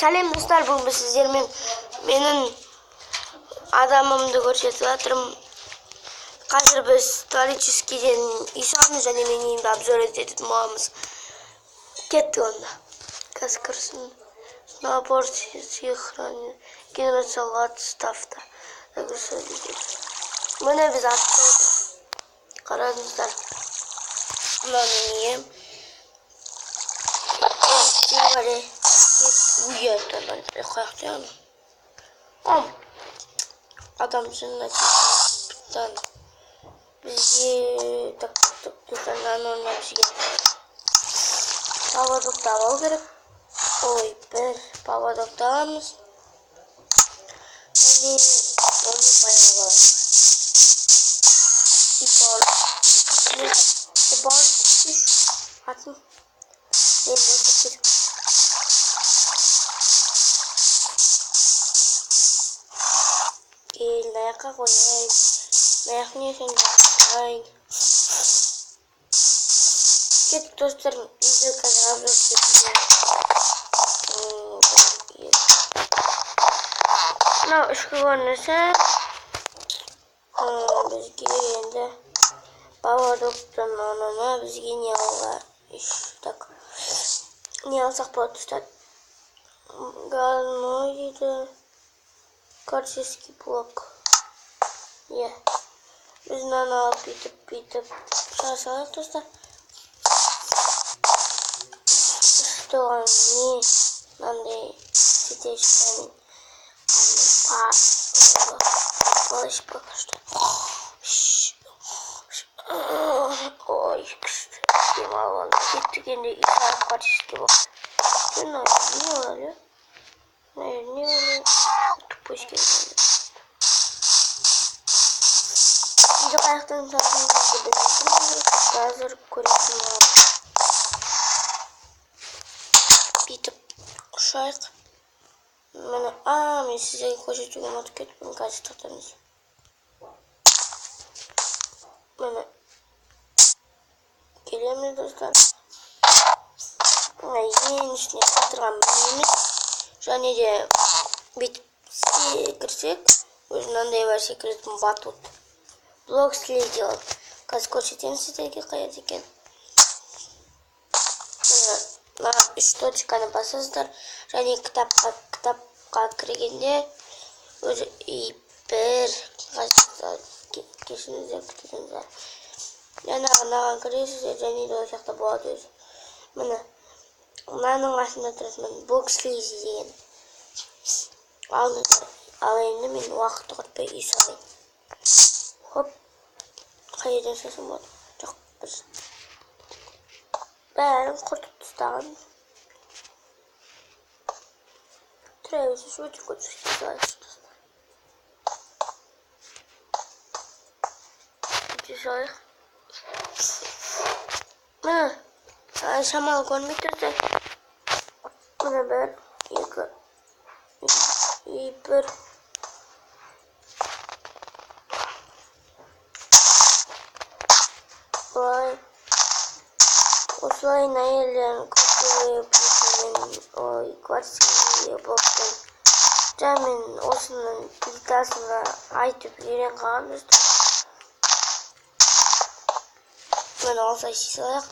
Сәлем достар, бүгін сіздермен менің адамымды көрсетіп жатырмын. Қазір біз Торическийден Исаны және менің үйімді обзор ететін боламыз. Кетті онда. Қазір кірсін. Набор сохрани генерациялық отставка. Міне біз атты отыр. Қарадыңыздар. Мынаның үйім. Адам жынына кеткен бізге тұтанған бізге поводокты алу керек. Ой, бір поводокты аламыз. Және оны баялау. Атын мен босып кетіп. Наяққа қойайық. Наяқ не үшін қойайық. Кетіп достар, видео қазір обзор кетіп. Мынау ішкі көрінісі. Бізге енді поводоктан онына бізге не алуға. Так. Не алсақ болады достар. Галмойды. Карсийский блок. Біз мынаны алып бүйтіп шашалайық достар. Үстіған не мынандай сетешкамен палыш пока что. Ой, күшті. Демалған кеттігенде исарып карсийский блок. Не олай? Не олай? Тупость келгенде. Видео қаяқтың сағыныңызды білмеймін. Қазір көретін болады. Бүйтіп ұшайық. Мен сіздерге көрсетуге ұмытып кетіппін. Қазір тоқтаңыз. Міне келеміз достар. Ең ішіне қатырған білмейміз. Және де бүйтіп секірсек, өзінандай бар секіретін батут. Блок слетел. Қазір көрсетемін сіздерге қаяды екен. Мына 3 точканы басасыздар. Және кітапқа кіргенде өзі бір кешіңіздер күтіңіздер. Мынаған кіресіздер және де ол жақта болады өзі. Міне мынаның астында тұратын бокслизи деген. Ал енді мен уақытты құртпай үй салайын. Хоп, қайдан шашым болады? Жоқ, біз бәрін құртып тұстаған. Тұрайбыз үш өте көт салайық. Өте салайық. Міне, шамалы көрмей тұрды. Міне бір, екі, бір. Осылай әйелдерін квартирге блоктан жәмен осының плитасына айтып үйрен қалған достар. Мен осылай шешілайық.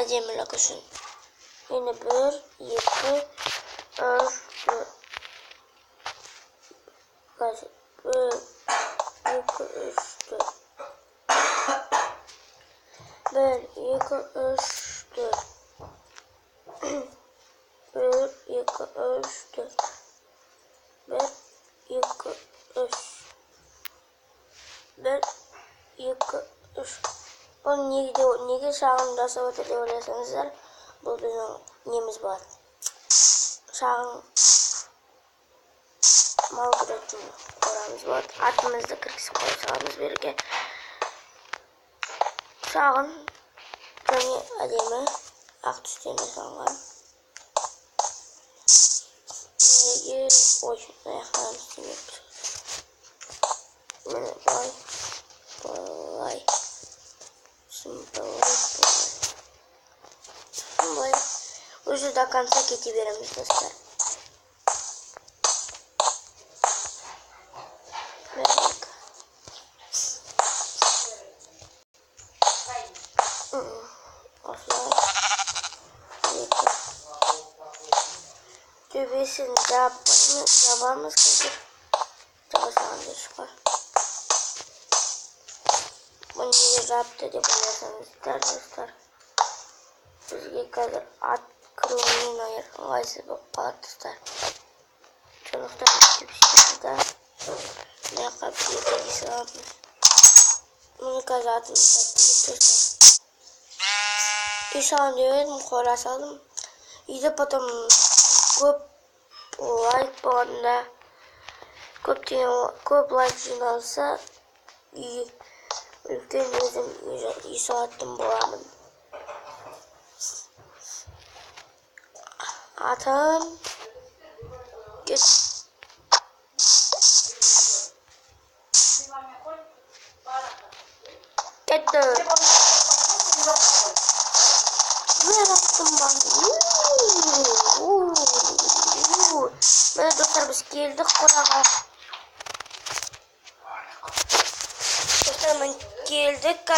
Әдемілік үшін. Енді 1, 2, 3, 4. 1, 2, 3, 4. 1, 2, 3, 4. 1, 2, 3, 4. 1, 2, 3. 1, 2, 3. Бұл неге шағын жасап отыр деп ойласаңыздар, бұл біздің неміз болады. Шағын мал күретін қорамыз болады. Атымызды кіргізіп қойсаңыз берге. Шағын және әдемі ақ түстен жасалған. Ой, аяқтарын істемеп. Міне былай. Уже Şu da kansa keti veremiz dostlar. Verdik. Offline. Düğmesini yapmamız gerekir. Çalışandır çıkar. Bunu yaptı edebilirsiniz dostlar. Bizge kadar at kırılımının ayırılması baktılar. Çocuklar bir şekilde ne yapabilir İslam'ın. Bunu kazatın dostlar. İnşallah diyorum korasalım. İyice потом көп лайк болғанда көп лайк жиналса үлкен өзім үй салатын боламын. Атам кетті. Ben attım ben. Böyle dostlar biz geldik konağa. Dostlar ben geldik.